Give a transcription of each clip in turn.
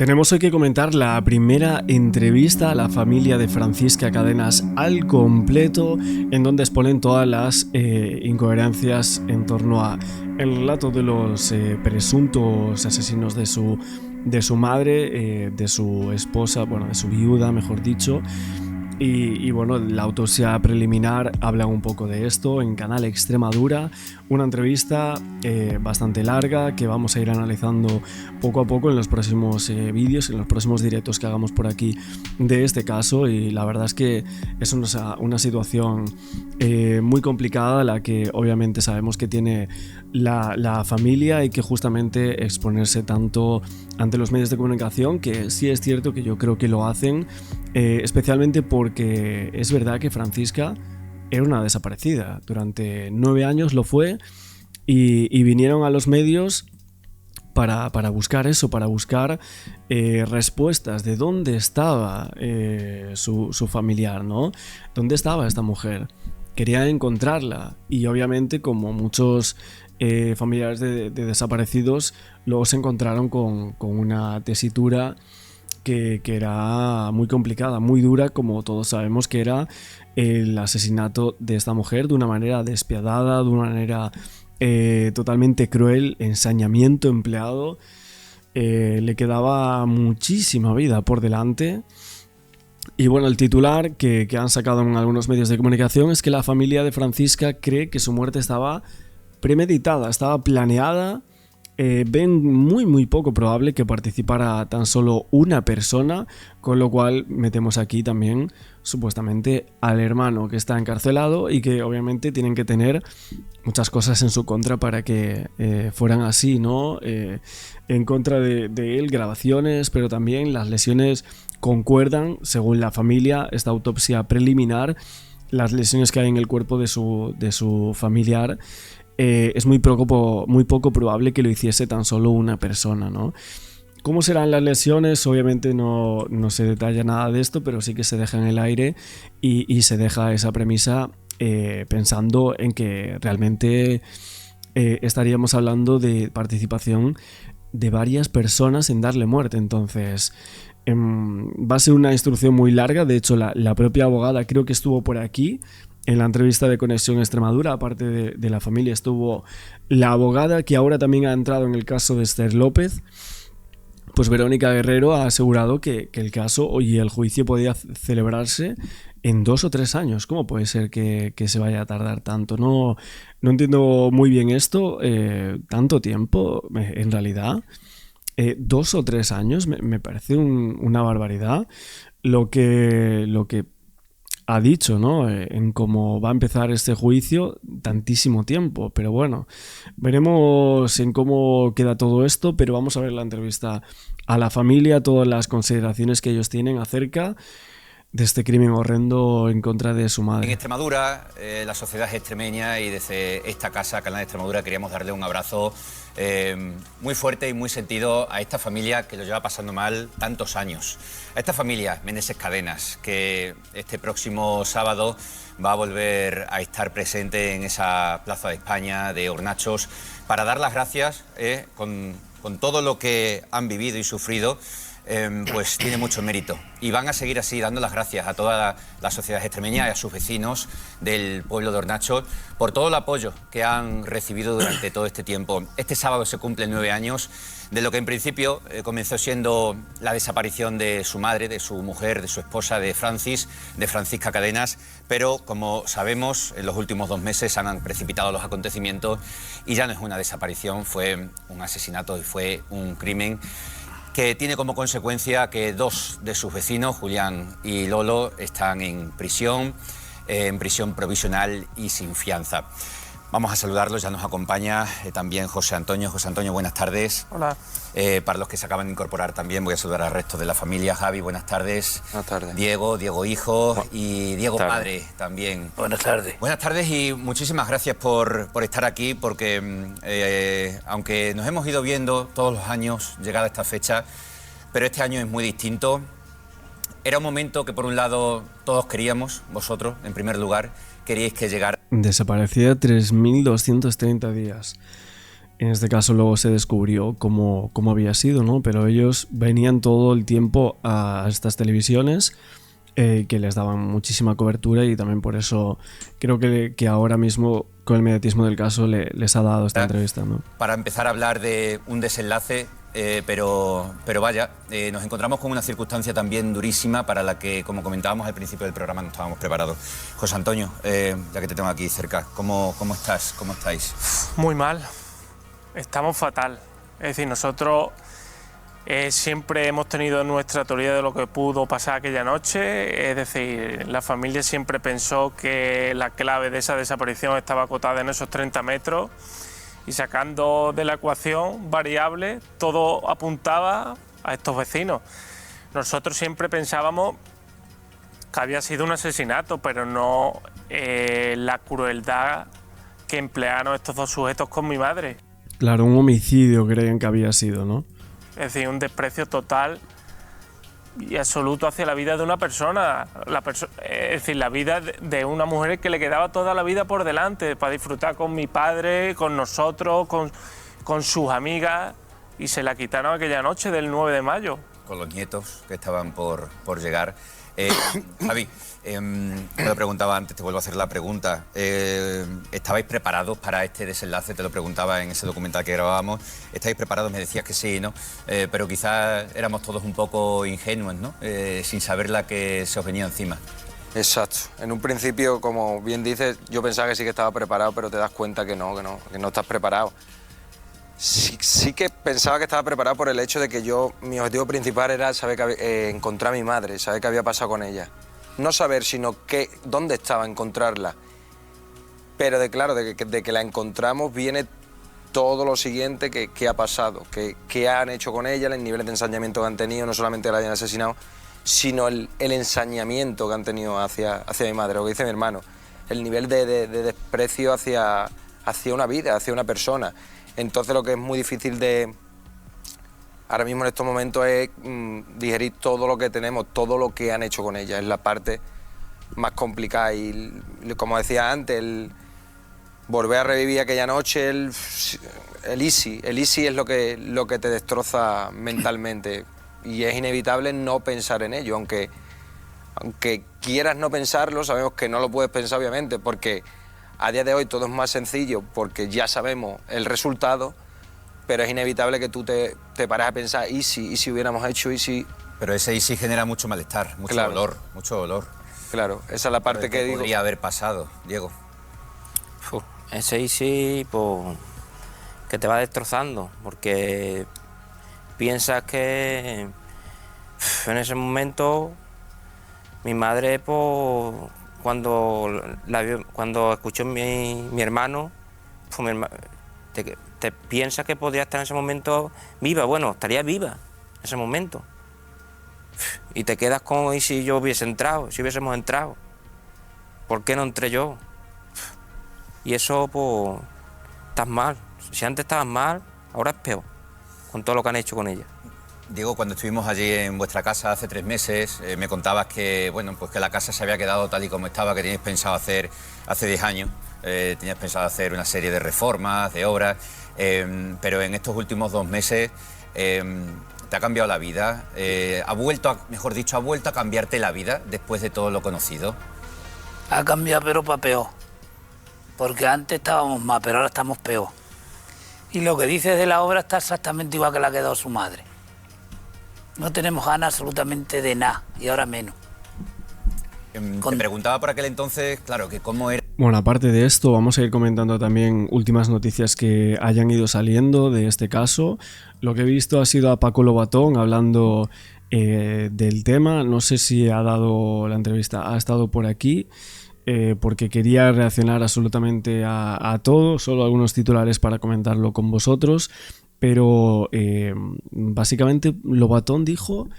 Tenemos hoy que comentar la primera entrevista a la familia de Francisca Cadenas al completo, en donde exponen todas las incoherencias en torno a el relato de los presuntos asesinos de su madre, de su esposa, bueno, de su viuda, mejor dicho. Y bueno, la autopsia preliminar habla un poco de esto en Canal Extremadura, una entrevista bastante larga que vamos a ir analizando poco a poco en los próximos vídeos, en los próximos directos que hagamos por aquí de este caso. Y la verdad es que es una situación muy complicada, la que obviamente sabemos que tiene la familia, y que justamente exponerse tanto ante los medios de comunicación, que sí es cierto que yo creo que lo hacen, especialmente porque es verdad que Francisca era una desaparecida. Durante 9 años lo fue, y vinieron a los medios para buscar eso, para buscar respuestas de dónde estaba su familiar, ¿no? ¿Dónde estaba esta mujer? Querían encontrarla, y obviamente, como muchos familiares de desaparecidos, luego se encontraron con una tesitura que era muy complicada, muy dura, como todos sabemos que era el asesinato de esta mujer, de una manera despiadada, de una manera totalmente cruel, ensañamiento empleado. Le quedaba muchísima vida por delante. Y bueno, el titular que han sacado en algunos medios de comunicación es que la familia de Francisca cree que su muerte estaba premeditada, estaba planeada. Ven muy poco probable que participara tan solo una persona, con lo cual metemos aquí también supuestamente al hermano, que está encarcelado y que obviamente tienen que tener muchas cosas en su contra para que fueran así, ¿no? En contra de él, grabaciones, pero también las lesiones concuerdan, según la familia, esta autopsia preliminar, las lesiones que hay en el cuerpo de su familiar. Es muy poco probable que lo hiciese tan solo una persona, ¿no? ¿Cómo serán las lesiones? Obviamente no se detalla nada de esto, pero sí que se deja en el aire, y se deja esa premisa pensando en que realmente estaríamos hablando de participación de varias personas en darle muerte. Entonces va a ser una instrucción muy larga. De hecho, la propia abogada creo que estuvo por aquí en la entrevista de Conexión Extremadura. Aparte de la familia, estuvo la abogada que ahora también ha entrado en el caso de Esther López. Pues Verónica Guerrero ha asegurado que el caso y el juicio podía celebrarse en 2 o 3 años. ¿Cómo puede ser que se vaya a tardar tanto? No entiendo muy bien esto. Tanto tiempo, en realidad. 2 o 3 años me parece una barbaridad. Lo que ha dicho, ¿no? En cómo va a empezar este juicio, tantísimo tiempo. Pero bueno, veremos en cómo queda todo esto. Pero vamos a ver la entrevista a la familia, todas las consideraciones que ellos tienen acerca de este crimen horrendo en contra de su madre. En Extremadura, la sociedad es extremeña, y desde esta casa, Canal Extremadura, queríamos darle un abrazo muy fuerte y muy sentido a esta familia que lo lleva pasando mal tantos años. A esta familia, Meneses Cadenas, que este próximo sábado va a volver a estar presente en esa Plaza de España de Hornachos para dar las gracias con todo lo que han vivido y sufrido. Pues tiene mucho mérito, y van a seguir así dando las gracias a toda la sociedad extremeña y a sus vecinos del pueblo de Hornachos por todo el apoyo que han recibido durante todo este tiempo. Este sábado se cumplen 9 años de lo que en principio comenzó siendo la desaparición de su madre, de su mujer, de su esposa, de Francisca Cadenas, pero como sabemos, en los últimos 2 meses han precipitado los acontecimientos y ya no es una desaparición, fue un asesinato y fue un crimen que tiene como consecuencia que 2 de sus vecinos, Julián y Lolo, están en prisión provisional y sin fianza. Vamos a saludarlos, ya nos acompaña también José Antonio. José Antonio, buenas tardes. Hola. Para los que se acaban de incorporar también, voy a saludar al resto de la familia. Javi, buenas tardes. Buenas tardes. Diego hijo y Diego padre también. Buenas tardes. Buenas tardes, y muchísimas gracias por estar aquí, porque aunque nos hemos ido viendo todos los años llegada esta fecha, pero este año es muy distinto. Era un momento que por un lado todos queríamos, vosotros en primer lugar, queríais que llegara. Desaparecida 3.230 días. En este caso luego se descubrió cómo había sido, ¿no? Pero ellos venían todo el tiempo a estas televisiones que les daban muchísima cobertura, y también por eso creo que ahora mismo, con el mediatismo del caso, les ha dado esta entrevista, ¿no? Para empezar a hablar de un desenlace, pero vaya, nos encontramos con una circunstancia también durísima para la que, como comentábamos al principio del programa, no estábamos preparados. José Antonio, ya que te tengo aquí cerca, ¿cómo estás? ¿Cómo estáis? Muy mal, estamos fatal. Es decir, nosotros siempre hemos tenido nuestra teoría de lo que pudo pasar aquella noche. Es decir, la familia siempre pensó que la clave de esa desaparición estaba acotada en esos 30 metros, y sacando de la ecuación variables, todo apuntaba a estos vecinos. Nosotros siempre pensábamos que había sido un asesinato, pero no la crueldad que emplearon estos dos sujetos con mi madre. Claro, un homicidio creen que había sido, ¿no? Es decir, un desprecio total y absoluto hacia la vida de una persona. Es decir, la vida de una mujer que le quedaba toda la vida por delante para disfrutar con mi padre, con nosotros, con sus amigas, y se la quitaron aquella noche del 9 de mayo. Con los nietos que estaban por llegar. Javi, te lo preguntaba antes, te vuelvo a hacer la pregunta. ¿Estabais preparados para este desenlace? Te lo preguntaba en ese documental que grabábamos. ¿Estáis preparados? Me decías que sí, ¿no? Pero quizás éramos todos un poco ingenuos, ¿no? Sin saber la que se os venía encima. Exacto. En un principio, como bien dices, yo pensaba que sí que estaba preparado, pero te das cuenta que no estás preparado. Sí que pensaba que estaba preparado por el hecho de que mi objetivo principal era saber encontrar a mi madre, saber qué había pasado con ella. No saber, sino dónde estaba, encontrarla. Pero de que la encontramos viene todo lo siguiente que ha pasado, que han hecho con ella, el nivel de ensañamiento que han tenido, no solamente la hayan asesinado, sino el ensañamiento que han tenido hacia mi madre, lo que dice mi hermano, el nivel de desprecio hacia una vida, hacia una persona. Entonces lo que es muy difícil ahora mismo en estos momentos es digerir todo lo que tenemos, todo lo que han hecho con ella. Es la parte más complicada y, como decía antes, el volver a revivir aquella noche, el easy es lo que te destroza mentalmente, y es inevitable no pensar en ello, aunque quieras no pensarlo, sabemos que no lo puedes pensar, obviamente, porque a día de hoy todo es más sencillo porque ya sabemos el resultado, pero es inevitable que tú te pares a pensar, ¿y si hubiéramos hecho, y si...? Pero ese y si genera mucho malestar, mucho dolor. Claro, esa es la parte que digo. Podría haber pasado, Diego. Ese y si, pues, que te va destrozando, porque piensas que en ese momento mi madre, pues, cuando escuchó mi hermano, pues, te piensas que podría estar en ese momento viva. Bueno, estaría viva en ese momento. Y te quedas con, ¿y si yo hubiese entrado? Si hubiésemos entrado, ¿por qué no entré yo? Y eso, pues, estás mal. Si antes estabas mal, ahora es peor, con todo lo que han hecho con ella. Diego, cuando estuvimos allí en vuestra casa hace 3 meses, me contabas que, bueno, pues que la casa se había quedado tal y como estaba, que teníais pensado hacer hace 10 años. Tenías pensado hacer una serie de reformas, de obras, pero en estos últimos 2 meses te ha cambiado la vida. ¿Ha vuelto a cambiarte la vida después de todo lo conocido? Ha cambiado, pero para peor. Porque antes estábamos mal, pero ahora estamos peor. Y lo que dices de la obra está exactamente igual que la que ha dado su madre. No tenemos ganas absolutamente de nada, y ahora menos. Te preguntaba por aquel entonces, claro, que cómo era... Bueno, aparte de esto, vamos a ir comentando también últimas noticias que hayan ido saliendo de este caso. Lo que he visto ha sido a Paco Lobatón hablando del tema. No sé si ha dado la entrevista, ha estado por aquí, porque quería reaccionar absolutamente a todo, solo algunos titulares para comentarlo con vosotros. Pero básicamente Lobatón dijo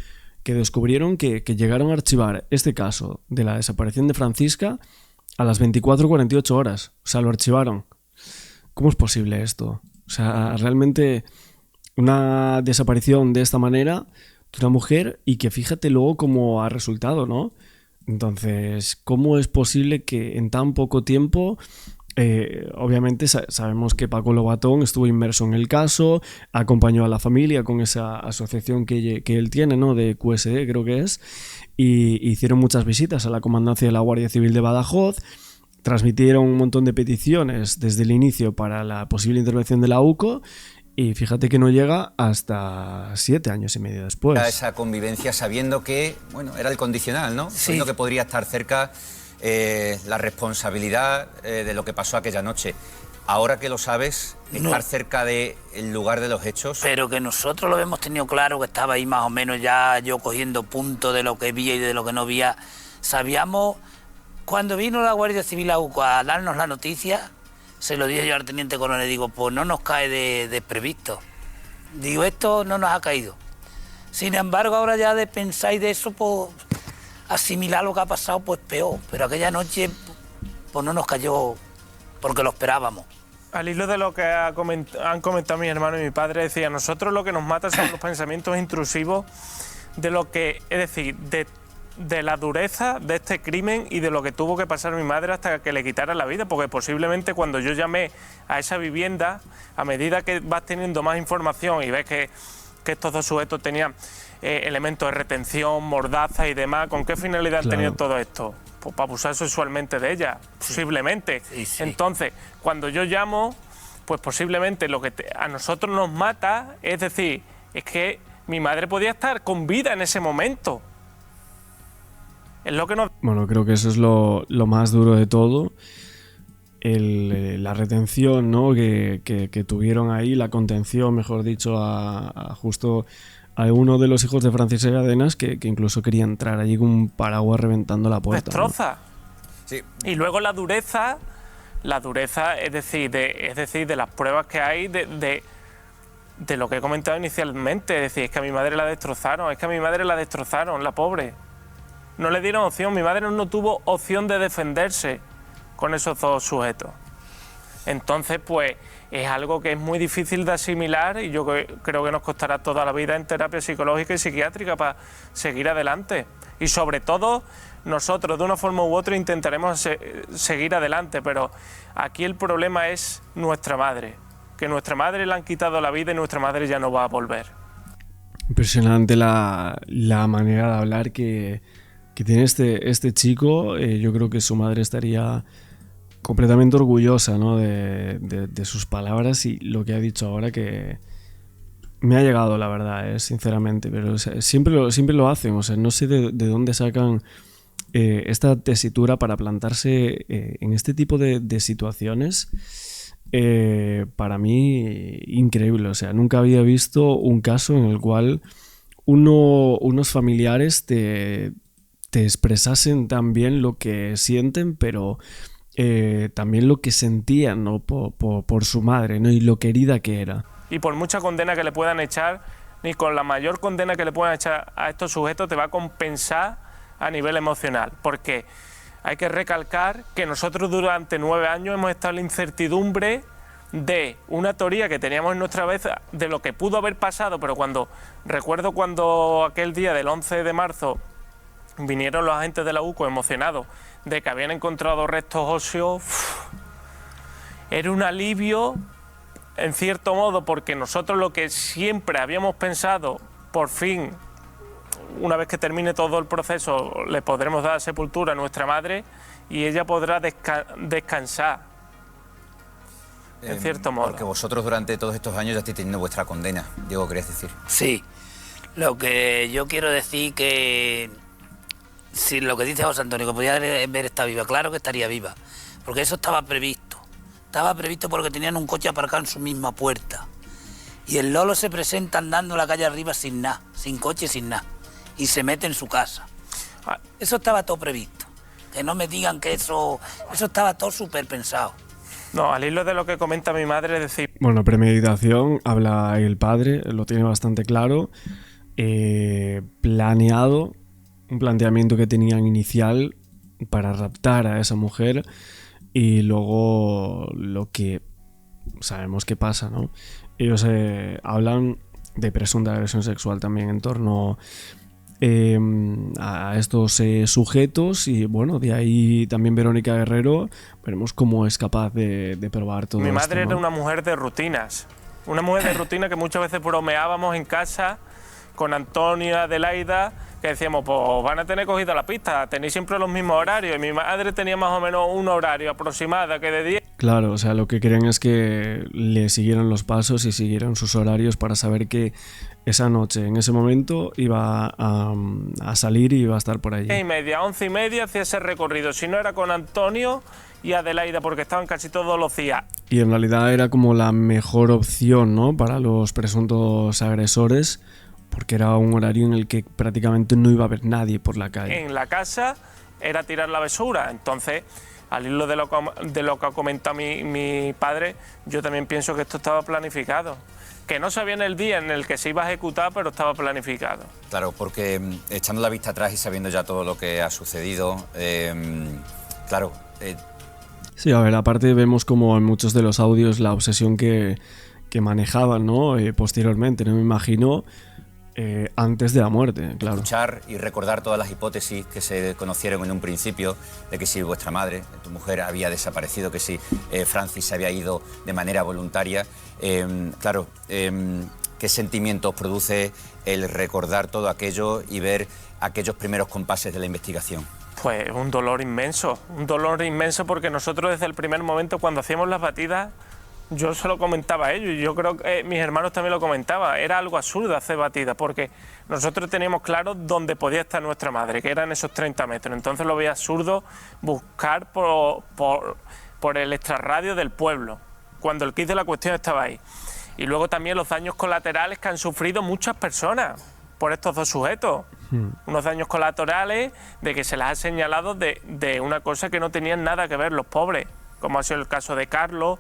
que descubrieron que llegaron a archivar este caso de la desaparición de Francisca a las 24:48 horas. O sea, lo archivaron. ¿Cómo es posible esto? O sea, realmente una desaparición de esta manera de una mujer, y que fíjate luego cómo ha resultado, ¿no? Entonces, ¿cómo es posible que en tan poco tiempo Obviamente sabemos que Paco Lobatón estuvo inmerso en el caso, acompañó a la familia con esa asociación que él tiene, ¿no? De QSD, creo que es, y hicieron muchas visitas a la comandancia de la Guardia Civil de Badajoz, transmitieron un montón de peticiones desde el inicio para la posible intervención de la UCO, y fíjate que no llega hasta 7 años y medio después. Esa convivencia sabiendo que, bueno, era el condicional, ¿no? Sí. Sabiendo que podría estar cerca la responsabilidad de lo que pasó aquella noche. Ahora que lo sabes, estar cerca del lugar de los hechos... Pero que nosotros lo hemos tenido claro, que estaba ahí más o menos ya yo cogiendo punto de lo que vía y de lo que no vía. Sabíamos, cuando vino la Guardia Civil a UCO a darnos la noticia, se lo dije yo al teniente coronel, digo, pues no nos cae de previsto. Digo, esto no nos ha caído. Sin embargo, ahora ya de pensar y de eso, pues asimilar lo que ha pasado, pues peor. Pero aquella noche, pues no nos cayó porque lo esperábamos. Al hilo de lo que han comentado mi hermano y mi padre, decía, nosotros lo que nos mata son los pensamientos intrusivos de lo que, es decir, de la dureza de este crimen y de lo que tuvo que pasar mi madre hasta que le quitaran la vida, porque posiblemente cuando yo llamé a esa vivienda, a medida que vas teniendo más información y ves que estos dos sujetos tenían elementos de retención, mordaza y demás, ¿con qué finalidad han tenido todo esto? Pues para abusar sexualmente de ella, posiblemente. Sí, sí. Entonces, cuando yo llamo, pues posiblemente lo que a nosotros nos mata, es decir, es que mi madre podía estar con vida en ese momento. Es lo que nos... Bueno, creo que eso es lo más duro de todo. La retención, ¿no? que tuvieron ahí, la contención, mejor dicho, a justo a uno de los hijos de Francisca Cadenas que incluso quería entrar allí con un paraguas reventando la puerta. destroza. ¿No? Sí. Y luego la dureza, es decir, de las pruebas que hay de lo que he comentado inicialmente. Es decir, es que a mi madre la destrozaron, la pobre. No le dieron opción, mi madre no tuvo opción de defenderse con esos dos sujetos. Entonces, pues, es algo que es muy difícil de asimilar y yo creo que nos costará toda la vida en terapia psicológica y psiquiátrica para seguir adelante. Y sobre todo, nosotros de una forma u otra intentaremos seguir adelante, pero aquí el problema es nuestra madre, que nuestra madre le han quitado la vida y nuestra madre ya no va a volver. Impresionante la manera de hablar que tiene este chico. Yo creo que su madre estaría completamente orgullosa, ¿no? de sus palabras y lo que ha dicho ahora, que me ha llegado, la verdad, sinceramente, pero o sea, siempre lo hacen. O sea, no sé de dónde sacan esta tesitura para plantarse en este tipo de situaciones. Para mí, increíble. O sea, nunca había visto un caso en el cual unos familiares te expresasen tan bien lo que sienten, pero también lo que sentían, ¿no? por su madre, ¿no? Y lo querida que era. Y por mucha condena que le puedan echar, ni con la mayor condena que le puedan echar a estos sujetos te va a compensar a nivel emocional, porque hay que recalcar que nosotros durante 9 años hemos estado en la incertidumbre de una teoría que teníamos en nuestra cabeza de lo que pudo haber pasado, pero recuerdo cuando aquel día del 11 de marzo vinieron los agentes de la UCO emocionados de que habían encontrado restos óseos, era un alivio en cierto modo, porque nosotros lo que siempre habíamos pensado, por fin, una vez que termine todo el proceso, le podremos dar sepultura a nuestra madre y ella podrá descansar, en cierto modo. Porque vosotros durante todos estos años ya estáis teniendo vuestra condena, Diego, ¿queréis decir? Sí, lo que yo quiero decir que si lo que dice José Antonio, que podía haber estado viva, claro que estaría viva, porque eso estaba previsto. Estaba previsto porque tenían un coche aparcado en su misma puerta. Y el Lolo se presenta andando la calle arriba sin nada, sin coche, sin nada. Y se mete en su casa. Eso estaba todo previsto. Que no me digan que eso estaba todo súper pensado. No, al hilo de lo que comenta mi madre, es decir... Bueno, premeditación, habla el padre, lo tiene bastante claro. Planeado, un planteamiento que tenían inicial para raptar a esa mujer. Y luego lo que sabemos que pasa, ¿no? Ellos hablan de presunta agresión sexual también en torno a estos sujetos y bueno, de ahí también Verónica Guerrero, veremos cómo es capaz de probar todo esto. Mi madre ¿no? era una mujer de rutinas, una mujer de rutina que muchas veces bromeábamos en casa con Antonio y Adelaida, que decíamos, pues van a tener cogida la pista, tenéis siempre los mismos horarios, y mi madre tenía más o menos un horario aproximado que de 10. Claro, o sea, lo que querían es que le siguieran los pasos y siguieran sus horarios para saber que esa noche, en ese momento, iba a salir y iba a estar por allí. 10:30, 11:30 hacía ese recorrido, si no era con Antonio y Adelaida, porque estaban casi todos los días. Y en realidad era como la mejor opción, ¿no?, para los presuntos agresores, porque era un horario en el que prácticamente no iba a haber nadie por la calle. En la casa era tirar la basura, entonces, al hilo de lo que ha comentado mi padre, yo también pienso que esto estaba planificado. Que no sabían el día en el que se iba a ejecutar, pero estaba planificado. Claro, porque echando la vista atrás y sabiendo ya todo lo que ha sucedido, claro... Sí, a ver, aparte vemos como en muchos de los audios la obsesión que manejaban, ¿no? Posteriormente, no me imagino... antes de la muerte, claro. Escuchar y recordar todas las hipótesis que se conocieron en un principio, de que si vuestra madre, tu mujer, había desaparecido, que si Francis se había ido de manera voluntaria. Claro, ¿qué sentimientos produce el recordar todo aquello y ver aquellos primeros compases de la investigación? Pues un dolor inmenso porque nosotros desde el primer momento cuando hacíamos las batidas, yo se lo comentaba a ellos y yo creo que mis hermanos también lo comentaban, era algo absurdo hacer batidas porque nosotros teníamos claro dónde podía estar nuestra madre, que eran esos 30 metros, entonces lo veía absurdo buscar por el extrarradio del pueblo, cuando el quid de la cuestión estaba ahí. Y luego también los daños colaterales que han sufrido muchas personas por estos dos sujetos, unos daños colaterales de que se les ha señalado de una cosa que no tenían nada que ver los pobres, como ha sido el caso de Carlos,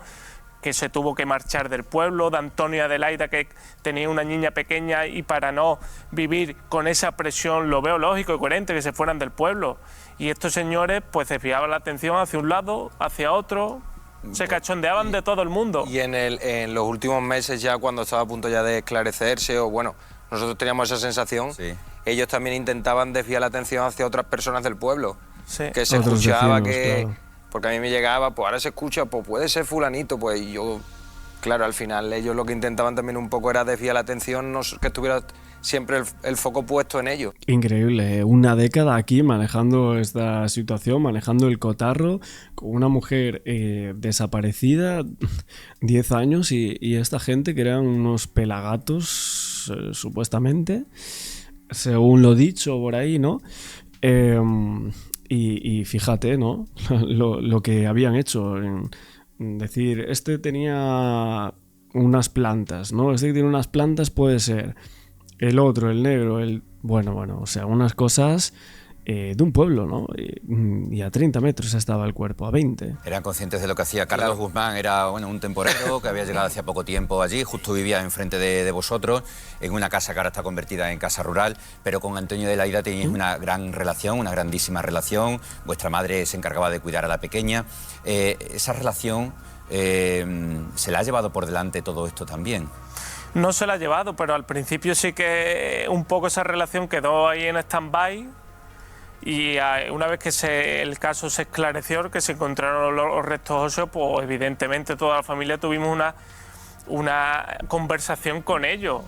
que se tuvo que marchar del pueblo, de Antonio y Adelaida, que tenía una niña pequeña y para no vivir con esa presión, lo veo lógico y coherente que se fueran del pueblo. Y estos señores pues desviaban la atención hacia un lado, hacia otro, se cachondeaban de todo el mundo. Y en los últimos meses ya cuando estaba a punto ya de esclarecerse, o bueno, nosotros teníamos esa sensación, Sí. Ellos también intentaban desviar la atención hacia otras personas del pueblo, Sí. que se Otros escuchaba vecinos, que... claro. Porque a mí me llegaba, pues ahora se escucha, pues puede ser fulanito, pues y yo... Claro, al final ellos lo que intentaban también un poco era desviar la atención, no, que estuviera siempre el foco puesto en ellos. Increíble, una década aquí manejando esta situación, manejando el cotarro, con una mujer desaparecida, 10 años, y esta gente que eran unos pelagatos, supuestamente, según lo dicho por ahí, ¿no? Y fíjate, ¿no? lo que habían hecho en decir, este tenía unas plantas, ¿no? Este que tiene unas plantas puede ser. El otro, el negro, Bueno, o sea, unas cosas de un pueblo, ¿no? Y a 30 metros estaba el cuerpo, a 20. Eran conscientes de lo que hacía. Carlos Guzmán era un temporero que había llegado hacía poco tiempo allí, justo vivía enfrente de vosotros, en una casa que ahora está convertida en casa rural, pero con Antonio de Laida teníais una gran relación, una grandísima relación. Vuestra madre se encargaba de cuidar a la pequeña. Esa relación se la ha llevado por delante todo esto también. No se la ha llevado, pero al principio sí que un poco esa relación quedó ahí en stand-by. Y una vez que el caso se esclareció, que se encontraron los restos óseos, pues evidentemente toda la familia tuvimos una conversación con ellos.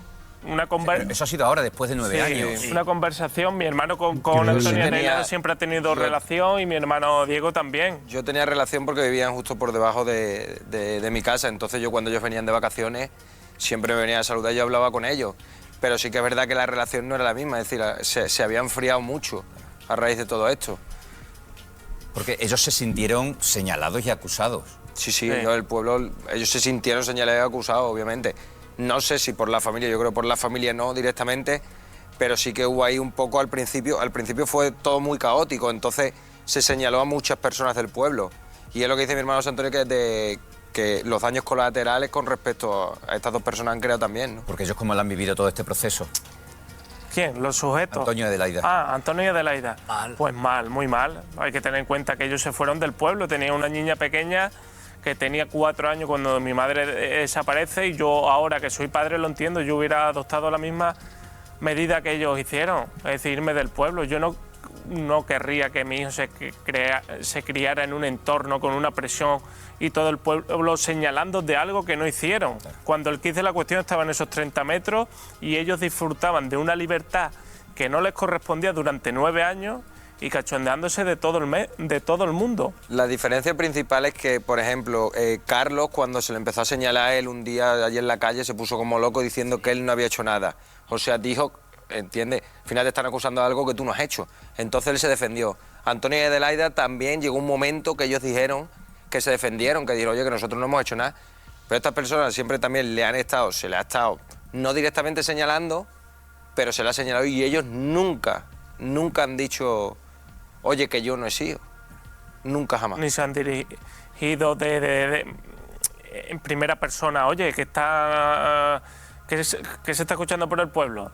Eso ha sido ahora, después de 9 Sí, años. una conversación. Mi hermano con Increíble. Antonio Neilado siempre ha tenido relación y mi hermano Diego también. Yo tenía relación porque vivían justo por debajo de mi casa, entonces yo cuando ellos venían de vacaciones siempre me venía a saludar y yo hablaba con ellos. Pero sí que es verdad que la relación no era la misma, es decir, se había enfriado mucho a raíz de todo esto. Porque ellos se sintieron señalados y acusados. Sí, el pueblo, ellos se sintieron señalados y acusados, obviamente. No sé si por la familia, yo creo que por la familia no directamente, pero sí que hubo ahí un poco al principio. Al principio fue todo muy caótico, entonces se señaló a muchas personas del pueblo. Y es lo que dice mi hermano José Antonio, que los daños colaterales con respecto a estas dos personas han creado también, ¿no? Porque ellos cómo lo han vivido todo este proceso. ¿Quién? ¿Los sujetos? Antonio de Laida. Ah, Antonio y Adelaida. Mal. Pues mal, muy mal. Hay que tener en cuenta que ellos se fueron del pueblo. Tenía una niña pequeña que tenía 4 años cuando mi madre desaparece y yo ahora que soy padre lo entiendo. Yo hubiera adoptado a la misma medida que ellos hicieron, es decir, irme del pueblo. Yo no querría que mi hijo se criara en un entorno con una presión y todo el pueblo señalando de algo que no hicieron. Cuando el quiz de la cuestión estaba en esos 30 metros y ellos disfrutaban de una libertad que no les correspondía durante 9 años y cachondeándose de todo el mundo. La diferencia principal es que, por ejemplo, Carlos, cuando se le empezó a señalar a él un día allí en la calle, se puso como loco diciendo que él no había hecho nada. O sea, dijo, entiende, al final te están acusando de algo que tú no has hecho. Entonces él se defendió. Antonio y Adelaida también llegó un momento que ellos dijeron que se defendieron, que dijeron, oye, que nosotros no hemos hecho nada. Pero estas personas siempre también se le ha estado, no directamente señalando, pero se le ha señalado y ellos nunca han dicho, oye, que yo no he sido. Nunca, jamás. Ni se han dirigido en primera persona, oye, que se está escuchando por el pueblo.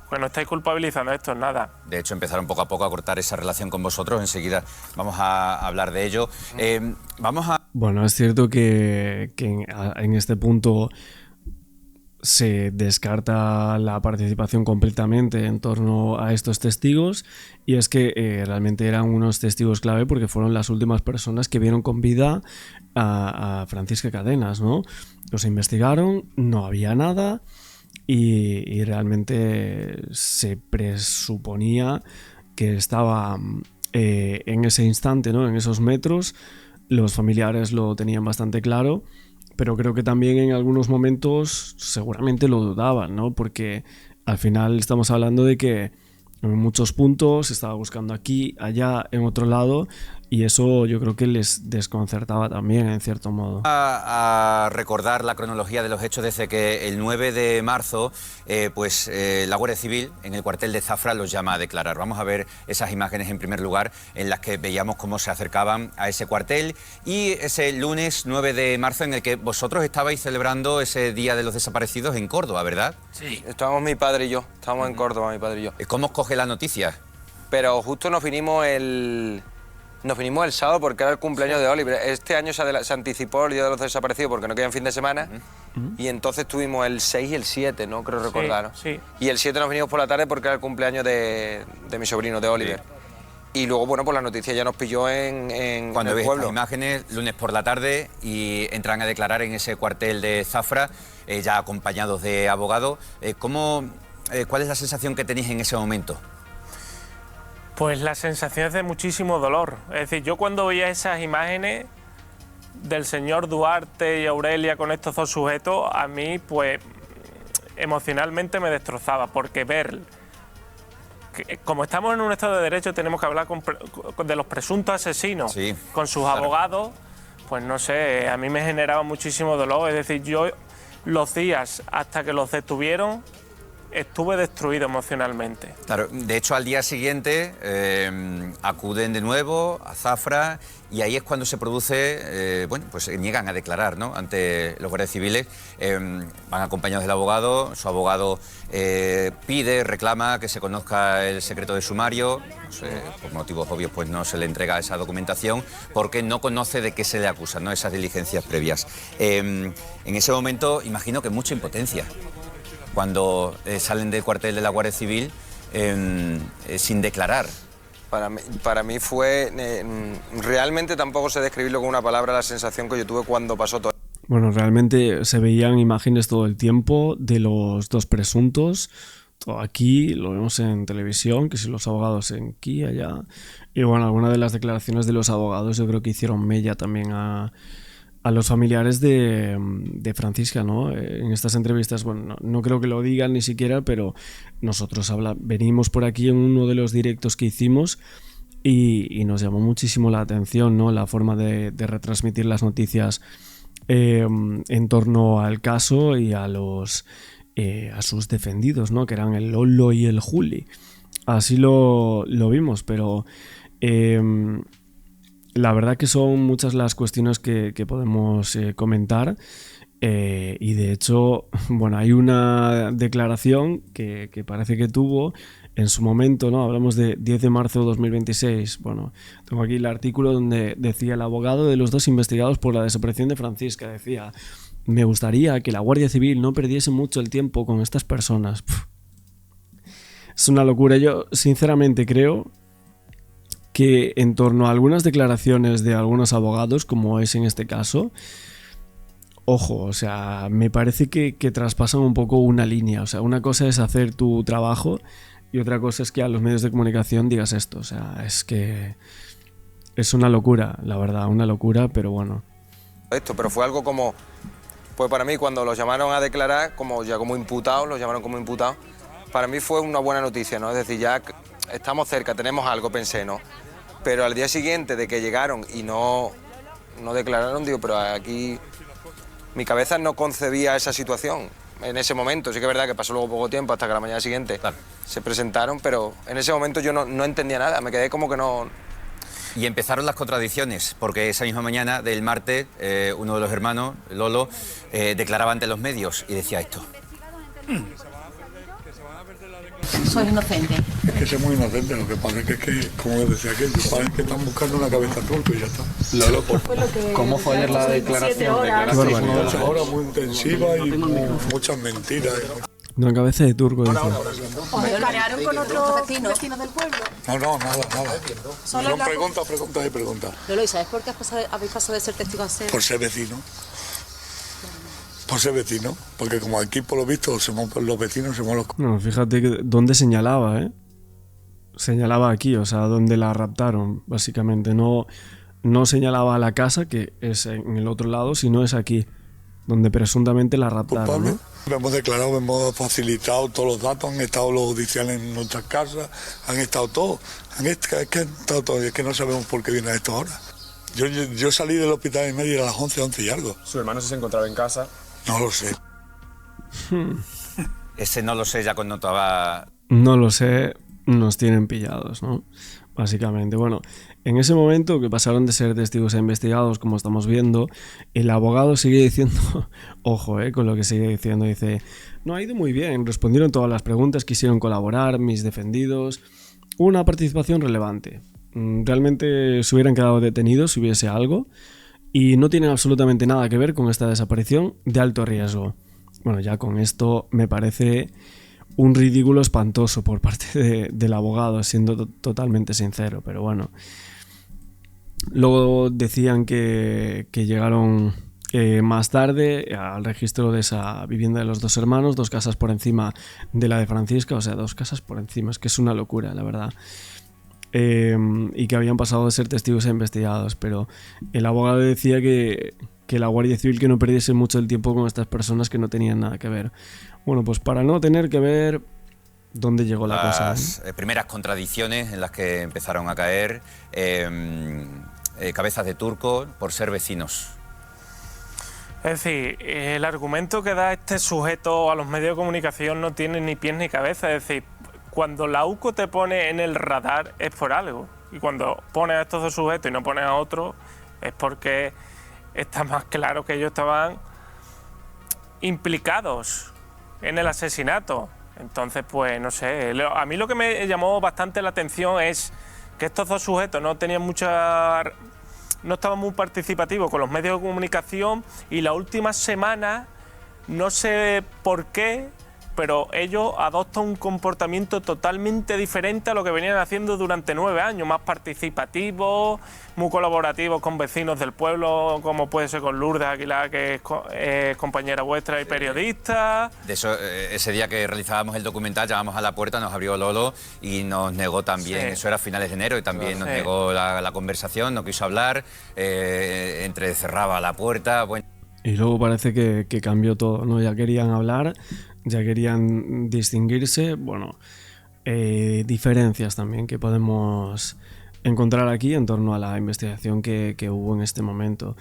Pues no estáis culpabilizando esto, nada. De hecho, empezaron poco a poco a cortar esa relación con vosotros. Enseguida vamos a hablar de ello. Bueno, es cierto que en este punto se descarta la participación completamente en torno a estos testigos, y es que realmente eran unos testigos clave porque fueron las últimas personas que vieron con vida a Francisca Cadenas, ¿no? Los investigaron, no había nada. Y realmente se presuponía que estaba en ese instante, ¿no? En esos metros. Los familiares lo tenían bastante claro, pero creo que también en algunos momentos seguramente lo dudaban, ¿no? Porque al final estamos hablando de que en muchos puntos se estaba buscando aquí, allá, en otro lado, y eso yo creo que les desconcertaba también, en cierto modo. A recordar la cronología de los hechos desde que el 9 de marzo la Guardia Civil en el cuartel de Zafra los llama a declarar. Vamos a ver esas imágenes en primer lugar en las que veíamos cómo se acercaban a ese cuartel, y ese lunes 9 de marzo en el que vosotros estabais celebrando ese Día de los Desaparecidos en Córdoba, ¿verdad? Sí. Estábamos mi padre y yo, estábamos en Córdoba, mi padre y yo. ¿Cómo os coge la noticia? Pero justo nos vinimos el sábado porque era el cumpleaños de Oliver. Este año se anticipó el Día de los Desaparecidos porque no queda en fin de semana. Y entonces tuvimos el 6 y el 7, ¿no? Creo recordar, ¿no? Sí. Y el 7 nos vinimos por la tarde porque era el cumpleaños de mi sobrino, de Oliver. Sí. Y luego, bueno, pues la noticia ya nos pilló en Cuando el veis pueblo. estas imágenes, lunes por la tarde, y entran a declarar en ese cuartel de Zafra, ya acompañados de abogados. ¿Cuál es la sensación que tenéis en ese momento? Pues la sensación es de muchísimo dolor. Es decir, yo cuando veía esas imágenes del señor Duarte y Aurelia con estos dos sujetos, a mí, pues, emocionalmente me destrozaba, porque ver que, como estamos en un Estado de Derecho, tenemos que hablar de los presuntos asesinos, sí, con sus claro. abogados, pues no sé, a mí me generaba muchísimo dolor. Es decir, yo los días hasta que los detuvieron estuve destruido emocionalmente. Claro, de hecho al día siguiente acuden de nuevo a Zafra y ahí es cuando se produce, pues se niegan a declarar, ¿no? Ante los guardias civiles. Van acompañados del abogado, su abogado reclama que se conozca el secreto de sumario, no sé, por motivos obvios pues no se le entrega esa documentación porque no conoce de qué se le acusa, ¿no? Esas diligencias previas. En ese momento imagino que mucha impotencia. Cuando salen del cuartel de la Guardia Civil sin declarar. Para mí fue... realmente tampoco sé describirlo con una palabra la sensación que yo tuve cuando pasó todo. Bueno, realmente se veían imágenes todo el tiempo de los dos presuntos. Todo aquí, lo vemos en televisión, que si los abogados en aquí, allá. Y bueno, algunas de las declaraciones de los abogados yo creo que hicieron mella también a los familiares de Francisca, ¿no? En estas entrevistas, bueno, no creo que lo digan ni siquiera, pero nosotros venimos por aquí en uno de los directos que hicimos y nos llamó muchísimo la atención, ¿no? La forma de retransmitir las noticias en torno al caso y a sus defendidos, ¿no? Que eran el Lolo y el Juli. Así lo vimos, pero... la verdad que son muchas las cuestiones que podemos comentar y de hecho, bueno, hay una declaración que parece que tuvo en su momento, ¿no? Hablamos de 10 de marzo de 2026. Bueno, tengo aquí el artículo donde decía el abogado de los dos investigados por la desaparición de Francisca, decía: me gustaría que la Guardia Civil no perdiese mucho el tiempo con estas personas. Es una locura. Yo sinceramente creo que en torno a algunas declaraciones de algunos abogados, como es en este caso, ojo, o sea, me parece que traspasan un poco una línea. O sea, una cosa es hacer tu trabajo y otra cosa es que a los medios de comunicación digas esto. O sea, es que es una locura, la verdad, una locura, pero bueno. Pero fue algo como, pues para mí cuando los llamaron a declarar, como ya como imputados, los llamaron como imputados, para mí fue una buena noticia, ¿no? Es decir, ya estamos cerca, tenemos algo, pensé, ¿no? Pero al día siguiente de que llegaron y no declararon, digo, pero aquí mi cabeza no concebía esa situación en ese momento. Sí que es verdad que pasó luego poco tiempo hasta que la mañana siguiente se presentaron, pero en ese momento yo no entendía nada, me quedé como que no... Y empezaron las contradicciones, porque esa misma mañana del martes, uno de los hermanos, Lolo, declaraba ante los medios y decía esto. Soy inocente. Es que soy muy inocente, lo que pasa es que como decía aquel, parece que están buscando una cabeza turca y ya está. Lolo, ¿cómo fue ayer la declaración? 8 horas muy intensiva y muchas mentiras. Una cabeza de turco, dice. ¿Os escanearon con otros vecinos del pueblo? No, nada. Son preguntas. Lolo, ¿y sabes por qué habéis pasado de ser testigo a ser...? Por ser vecino. Porque como aquí por lo visto somos los vecinos, somos los... No, fíjate que dónde señalaba, ¿eh? Señalaba aquí, o sea, donde la raptaron, básicamente. No señalaba a la casa, que es en el otro lado, sino es aquí, donde presuntamente la raptaron, ¿no? Hemos declarado, hemos facilitado todos los datos, han estado los judiciales en nuestras casas, han estado todos. Es que no sabemos por qué viene esto ahora. Yo salí del hospital en medio a las 11 y algo. ¿Su hermano se encontraba en casa? No lo sé. Ese no lo sé ya connotaba... No lo sé, nos tienen pillados, ¿no? Básicamente. Bueno, en ese momento que pasaron de ser testigos a investigados, como estamos viendo, el abogado sigue diciendo, ojo, con lo que sigue diciendo, dice, no ha ido muy bien, respondieron todas las preguntas, quisieron colaborar, mis defendidos, una participación relevante. Realmente se hubieran quedado detenidos si hubiese algo y no tienen absolutamente nada que ver con esta desaparición de alto riesgo. Bueno, ya con esto me parece un ridículo espantoso por parte del abogado, siendo totalmente sincero, pero bueno. Luego decían que llegaron más tarde al registro de esa vivienda de los dos hermanos, 2 casas por encima de la de Francisca, o sea, 2 casas por encima, es que es una locura, la verdad. Y que habían pasado de ser testigos a investigados, pero el abogado decía que la Guardia Civil que no perdiese mucho el tiempo con estas personas que no tenían nada que ver. Bueno, pues para no tener que ver dónde llegó la cosa. Las primeras contradicciones en las que empezaron a caer cabezas de turco por ser vecinos. Es decir, el argumento que da este sujeto a los medios de comunicación no tiene ni pies ni cabeza. Es decir, cuando la UCO te pone en el radar es por algo. Y cuando pones a estos 2 sujetos y no pones a otros es porque está más claro que ellos estaban implicados en el asesinato. Entonces, pues, no sé. A mí lo que me llamó bastante la atención es que estos 2 sujetos no estaban muy participativos con los medios de comunicación y la última semana, no sé por qué, pero ellos adoptan un comportamiento totalmente diferente a lo que venían haciendo durante 9 años, más participativos, muy colaborativos con vecinos del pueblo, como puede ser con Lourdes Aguilar, que es compañera vuestra y periodista. De eso, ese día que realizábamos el documental, llamamos a la puerta, nos abrió Lolo y nos negó también, eso era a finales de enero, y también nos negó la conversación, no quiso hablar, entrecerraba la puerta, bueno. Y luego parece que cambió todo, ¿no? Ya querían hablar, ya querían distinguirse, bueno, diferencias también que podemos encontrar aquí en torno a la investigación que hubo en este momento.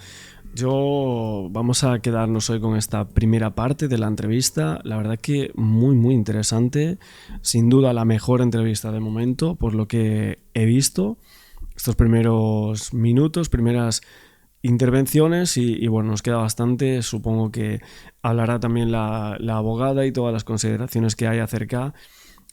Vamos a quedarnos hoy con esta primera parte de la entrevista, la verdad que muy interesante, sin duda la mejor entrevista de momento, por lo que he visto, estos primeros minutos, primeras intervenciones y bueno, nos queda bastante. Supongo que hablará también la abogada y todas las consideraciones que hay acerca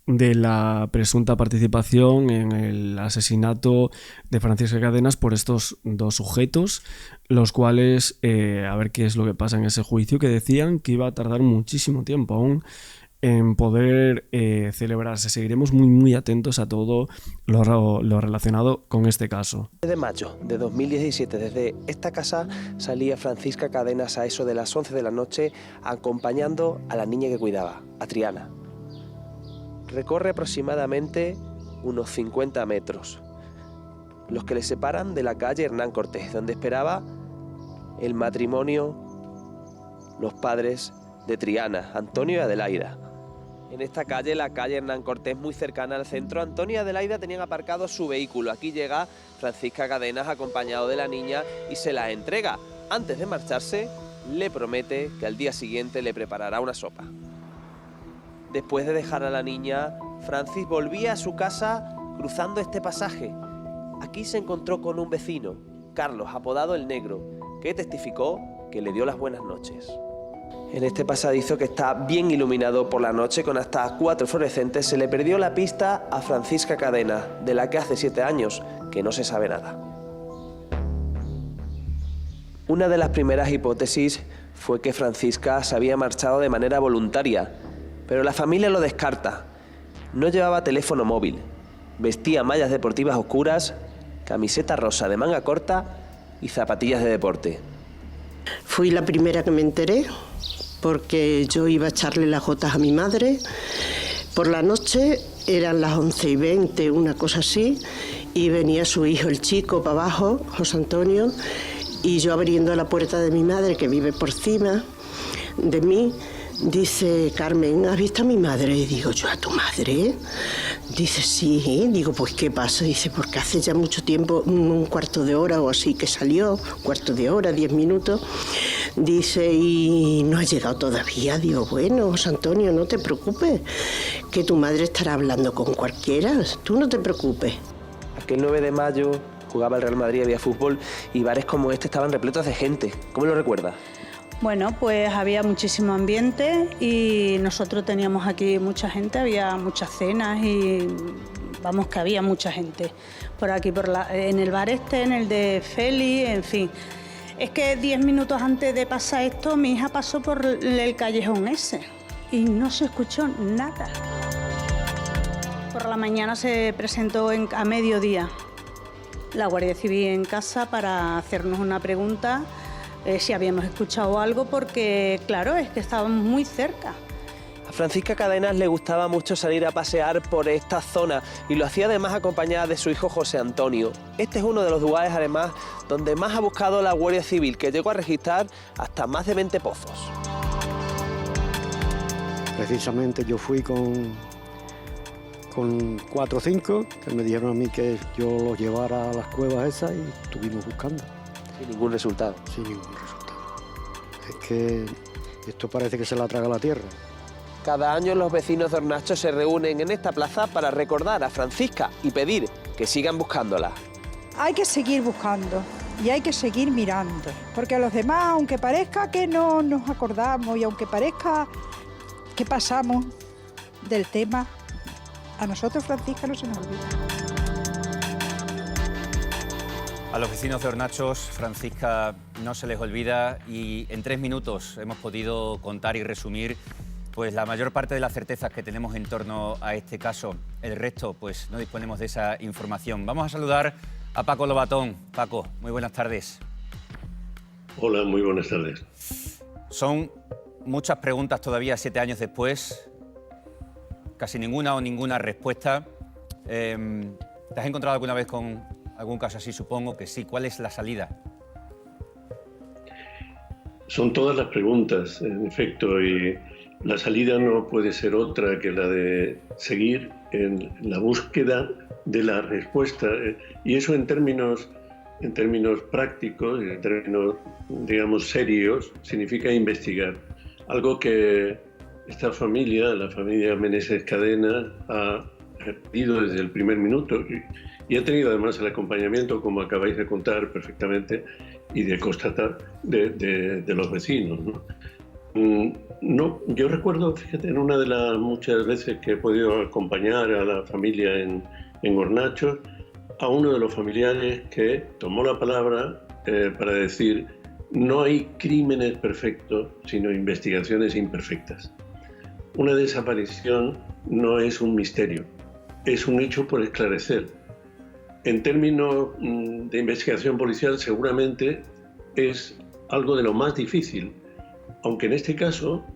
de la presunta participación en el asesinato de Francisca Cadenas por estos 2 sujetos, los cuales, a ver qué es lo que pasa en ese juicio, que decían que iba a tardar muchísimo tiempo aún en poder celebrarse. Seguiremos muy atentos a todo lo relacionado con este caso. De mayo de 2017, desde esta casa salía Francisca Cadenas a eso de las 11 de la noche acompañando a la niña que cuidaba, a Triana. Recorre aproximadamente unos 50 metros, los que le separan de la calle Hernán Cortés, donde esperaba el matrimonio, los padres de Triana, Antonio y Adelaida. En esta calle, la calle Hernán Cortés, muy cercana al centro, Antonio y Adelaida tenían aparcado su vehículo. Aquí llega Francisca Cadenas acompañado de la niña y se la entrega. Antes de marcharse, le promete que al día siguiente le preparará una sopa. Después de dejar a la niña, Francis volvía a su casa cruzando este pasaje. Aquí se encontró con un vecino, Carlos, apodado El Negro, que testificó que le dio las buenas noches. En este pasadizo, que está bien iluminado por la noche con hasta 4 fluorescentes, se le perdió la pista a Francisca Cadenas, de la que hace 7 años que no se sabe nada. Una de las primeras hipótesis fue que Francisca se había marchado de manera voluntaria, pero la familia lo descarta. No llevaba teléfono móvil, vestía mallas deportivas oscuras, camiseta rosa de manga corta y zapatillas de deporte. Fui la primera que me enteré, porque yo iba a echarle las gotas a mi madre. Por la noche eran las 11:20, una cosa así, y venía su hijo, el chico, para abajo, José Antonio, y yo abriendo la puerta de mi madre, que vive por encima de mí, dice: Carmen, ¿has visto a mi madre? Y digo yo: ¿a tu madre? Dice: sí. Digo: pues ¿qué pasa? Dice: porque hace ya mucho tiempo, un cuarto de hora o así que salió, cuarto de hora, 10 minutos. Dice: y no ha llegado todavía. Digo: bueno, José Antonio, no te preocupes, que tu madre estará hablando con cualquiera, tú no te preocupes. Aquel 9 de mayo jugaba el Real Madrid, había fútbol y bares como este estaban repletos de gente. ¿Cómo lo recuerdas? Bueno, pues había muchísimo ambiente y nosotros teníamos aquí mucha gente, había muchas cenas y vamos, que había mucha gente por aquí, en el bar este, en el de Feli, en fin. Es que 10 minutos antes de pasar esto, mi hija pasó por el callejón ese y no se escuchó nada. Por la mañana se presentó a mediodía la Guardia Civil en casa para hacernos una pregunta, si habíamos escuchado algo, porque claro, es que estábamos muy cerca. A Francisca Cadenas le gustaba mucho salir a pasear por esta zona y lo hacía además acompañada de su hijo José Antonio. Este es uno de los lugares además donde más ha buscado la Guardia Civil, que llegó a registrar hasta más de 20 pozos. Precisamente yo fui con 4 o 5, que me dijeron a mí que yo los llevara a las cuevas esas y estuvimos buscando. Sin ningún resultado. Sin ningún resultado. Es que esto parece que se la traga la tierra. Cada año los vecinos de Hornacho se reúnen en esta plaza para recordar a Francisca y pedir que sigan buscándola. Hay que seguir buscando y hay que seguir mirando, porque a los demás, aunque parezca que no nos acordamos y aunque parezca que pasamos del tema, a nosotros Francisca no se nos olvida. A los vecinos de Hornachos, Francisca no se les olvida y en 3 minutos hemos podido contar y resumir pues la mayor parte de las certezas que tenemos en torno a este caso. El resto, pues no disponemos de esa información. Vamos a saludar a Paco Lobatón. Paco, muy buenas tardes. Hola, muy buenas tardes. Son muchas preguntas todavía 7 años después, casi ninguna o ninguna respuesta. ¿Te has encontrado alguna vez con algún caso así? Supongo que sí. ¿Cuál es la salida? Son todas las preguntas, en efecto, y la salida no puede ser otra que la de seguir en la búsqueda de la respuesta. Y eso en términos prácticos, en términos, digamos, serios, significa investigar. Algo que esta familia, la familia Meneses Cadenas, ha pedido desde el primer minuto y ha tenido además el acompañamiento, como acabáis de contar perfectamente y de constatar, de los vecinos, ¿no? No, yo recuerdo, fíjate, en una de las muchas veces que he podido acompañar a la familia en Hornachos, a uno de los familiares que tomó la palabra para decir: no hay crímenes perfectos, sino investigaciones imperfectas. una desaparición no es un misterio, es un hecho por esclarecer. En términos de investigación policial seguramente es algo de lo más difícil, aunque en este caso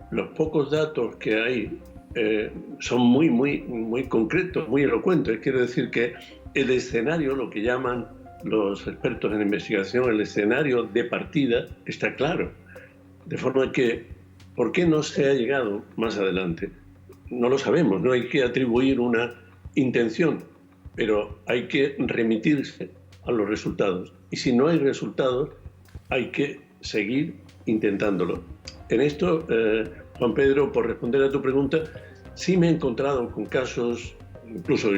los pocos datos que hay son muy concretos, muy elocuentes. Quiero decir que el escenario, lo que llaman los expertos en investigación, el escenario de partida está claro. De forma que, ¿por qué no se ha llegado más adelante? No lo sabemos, no hay que atribuir una intención, pero hay que remitirse a los resultados. Y si no hay resultados, hay que seguir intentándolo. En esto, Juan Pedro, por responder a tu pregunta, sí me he encontrado con casos, incluso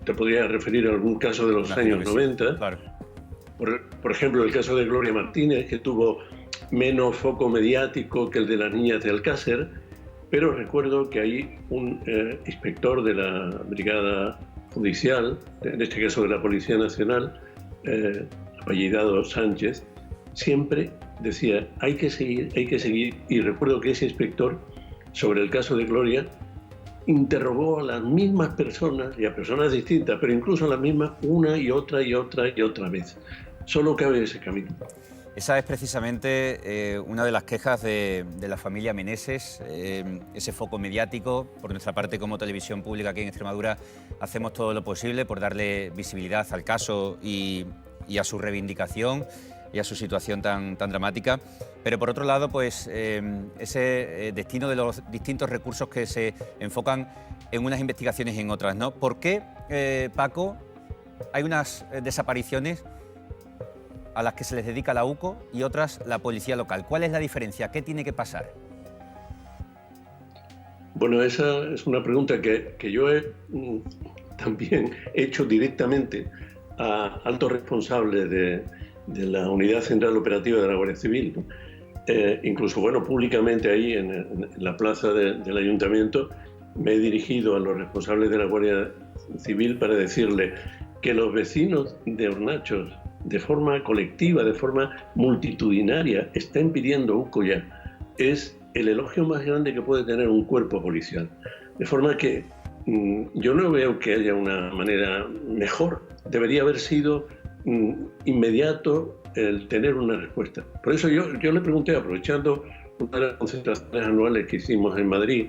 te podría referir a algún caso de los años 90. Claro. Por ejemplo, el caso de Gloria Martínez, que tuvo menos foco mediático que el de las niñas de Alcácer, pero recuerdo que ahí un inspector de la Brigada Judicial, en este caso de la Policía Nacional, apellidado Sánchez, siempre decía, hay que seguir, y recuerdo que ese inspector, sobre el caso de Gloria, interrogó a las mismas personas, y a personas distintas, pero incluso a las mismas, una y otra vez. Solo cabe ese camino. Esa es precisamente una de las quejas de la familia Meneses, ese foco mediático. Por nuestra parte, como televisión pública aquí en Extremadura, hacemos todo lo posible por darle visibilidad al caso y a su reivindicación y a su situación tan dramática. Pero por otro lado, pues ese destino de los distintos recursos que se enfocan en unas investigaciones y en otras, ¿no? ¿Por qué, Paco, hay unas desapariciones a las que se les dedica la UCO y otras la policía local? ¿Cuál es la diferencia? ¿Qué tiene que pasar? Bueno, esa es una pregunta que yo he también hecho directamente a altos responsables de la Unidad Central Operativa de la Guardia Civil, ¿no? Incluso, bueno, públicamente ahí en la plaza del Ayuntamiento me he dirigido a los responsables de la Guardia Civil para decirle que los vecinos de Hornachos, de forma colectiva, de forma multitudinaria, están pidiendo UCO ya. Es el elogio más grande que puede tener un cuerpo policial. De forma que yo no veo que haya una manera mejor. Debería haber sido inmediato el tener una respuesta. Por eso yo le pregunté, aprovechando una de las concentraciones anuales que hicimos en Madrid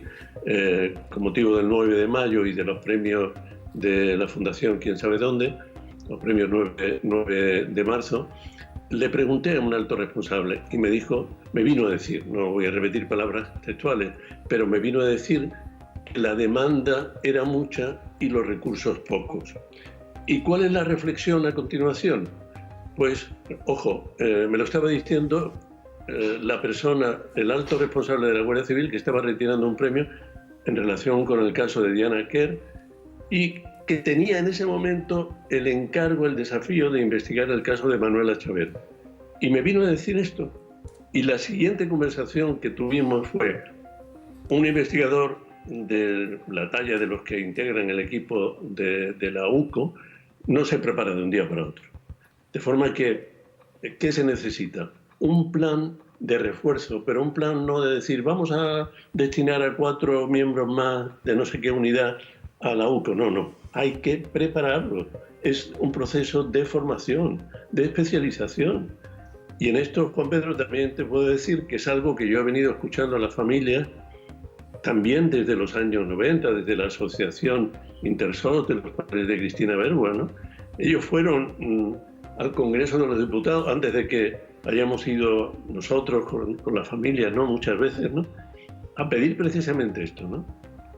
con motivo del 9 de mayo y de los premios de la Fundación Quién sabe dónde, los premios 9 de marzo, le pregunté a un alto responsable y me vino a decir, no voy a repetir palabras textuales, pero me vino a decir que la demanda era mucha y los recursos pocos. ¿Y cuál es la reflexión a continuación? Pues, ojo, me lo estaba diciendo la persona, el alto responsable de la Guardia Civil, que estaba retirando un premio en relación con el caso de Diana Quer y que tenía en ese momento el encargo, el desafío de investigar el caso de Manuela Chaver. Y me vino a decir esto. Y la siguiente conversación que tuvimos fue un investigador de la talla de los que integran el equipo de la UCO, no se prepara de un día para otro. De forma que, ¿qué se necesita? Un plan de refuerzo, pero un plan no de decir vamos a destinar a 4 miembros más de no sé qué unidad a la UCO. No. Hay que prepararlo. Es un proceso de formación, de especialización. Y en esto, Juan Pedro, también te puedo decir que es algo que yo he venido escuchando a las familias también desde los años 90, desde la asociación Intersos de los padres de Cristina Bergua, ¿no? Ellos fueron al Congreso de los Diputados antes de que hayamos ido nosotros con las familias, ¿no? Muchas veces, ¿no? A pedir precisamente esto, ¿no?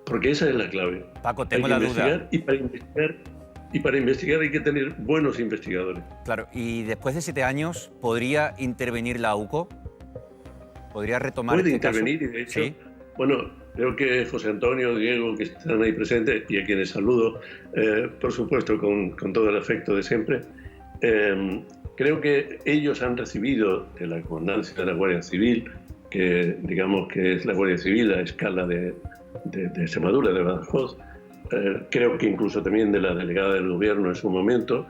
Porque esa es la clave. Paco, tengo la duda. Y para investigar hay que tener buenos investigadores. Claro, y después de 7 años, ¿podría intervenir la UCO? ¿Podría retomar Puede este intervenir caso? Y de hecho, ¿Sí? Bueno, creo que José Antonio, Diego, que están ahí presentes y a quienes saludo, por supuesto, con todo el afecto de siempre, creo que ellos han recibido de la comandancia de la Guardia Civil, que digamos que es la Guardia Civil a escala de Extremadura, de Badajoz, creo que incluso también de la delegada del gobierno en su momento,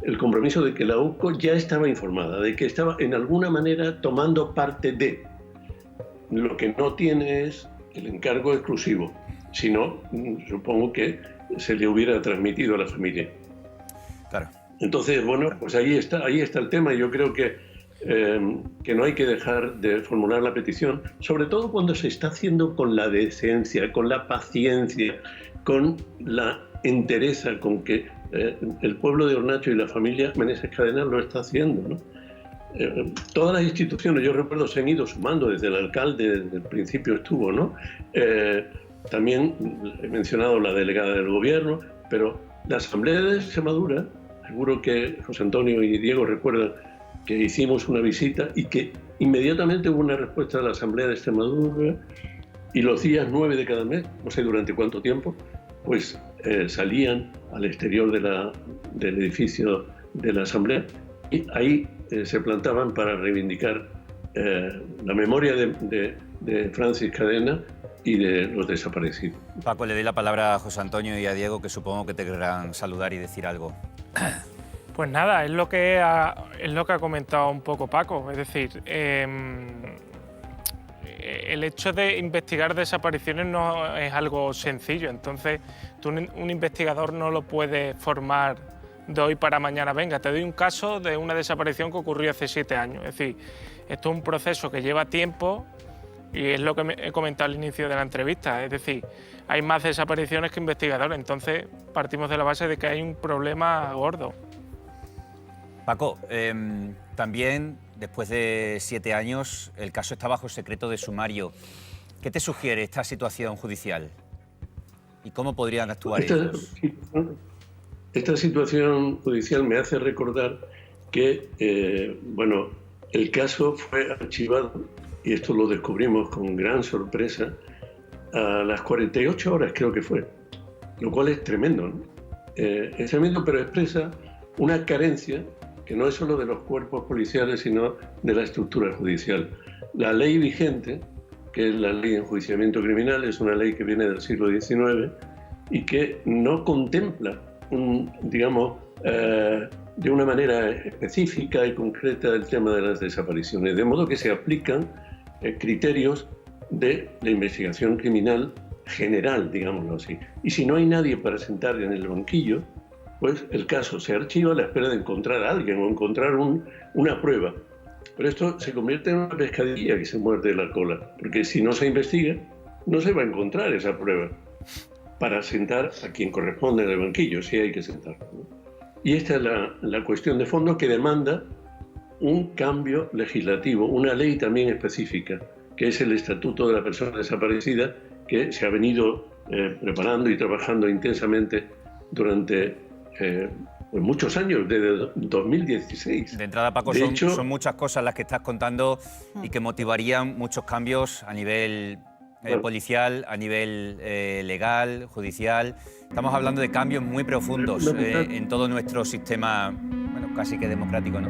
el compromiso de que la UCO ya estaba informada, de que estaba en alguna manera tomando parte de. Lo que no tiene es el encargo exclusivo. Si no, supongo que se le hubiera transmitido a la familia. Claro. Entonces, bueno, pues ahí está el tema. Yo creo que no hay que dejar de formular la petición, sobre todo cuando se está haciendo con la decencia, con la paciencia, con la entereza con que el pueblo de Hornacho y la familia Meneses Cadenas lo está haciendo, ¿no? Todas las instituciones, yo recuerdo, se han ido sumando, desde el alcalde, desde el principio estuvo, ¿no? También he mencionado la delegada del gobierno, pero la Asamblea de Extremadura, seguro que José Antonio y Diego recuerdan que hicimos una visita y que inmediatamente hubo una respuesta de la Asamblea de Extremadura, y los días 9 de cada mes, no sé durante cuánto tiempo, pues salían al exterior del edificio de la Asamblea y ahí se plantaban para reivindicar la memoria de Francis Cadena y de los desaparecidos. Paco, le doy la palabra a José Antonio y a Diego, que supongo que te querrán saludar y decir algo. Pues nada, es lo que ha comentado un poco Paco, es decir, el hecho de investigar desapariciones no es algo sencillo, entonces un investigador no lo puede formar de hoy para mañana. Venga, te doy un caso de una desaparición que ocurrió hace 7 años, es decir, esto es un proceso que lleva tiempo y es lo que he comentado al inicio de la entrevista, es decir, hay más desapariciones que investigadores, entonces partimos de la base de que hay un problema gordo. Paco, también después de 7 años el caso está bajo secreto de sumario. ¿Qué te sugiere esta situación judicial? ¿Y cómo podrían actuar ellos? Esta situación judicial me hace recordar que, bueno, el caso fue archivado, y esto lo descubrimos con gran sorpresa, a las 48 horas creo que fue, lo cual es tremendo, ¿no? Es tremendo, pero expresa una carencia que no es solo de los cuerpos policiales, sino de la estructura judicial. La ley vigente, que es la ley de enjuiciamiento criminal, es una ley que viene del siglo XIX y que no contempla, digamos, de una manera específica y concreta el tema de las desapariciones, de modo que se aplican criterios de la investigación criminal general, digámoslo así. Y si no hay nadie para sentar en el banquillo, pues el caso se archiva a la espera de encontrar a alguien o encontrar una prueba. Pero esto se convierte en una pescadilla que se muerde la cola, porque si no se investiga, no se va a encontrar esa prueba para sentar a quien corresponde en el banquillo, si hay que sentarlo, ¿no? Y esta es la cuestión de fondo que demanda un cambio legislativo, una ley también específica, que es el Estatuto de la Persona Desaparecida, que se ha venido preparando y trabajando intensamente durante pues muchos años, desde 2016. De entrada, Paco, son muchas cosas las que estás contando y que motivarían muchos cambios a nivel policial, a nivel legal, judicial. Estamos hablando de cambios muy profundos en todo nuestro sistema, bueno, casi que democrático, ¿no?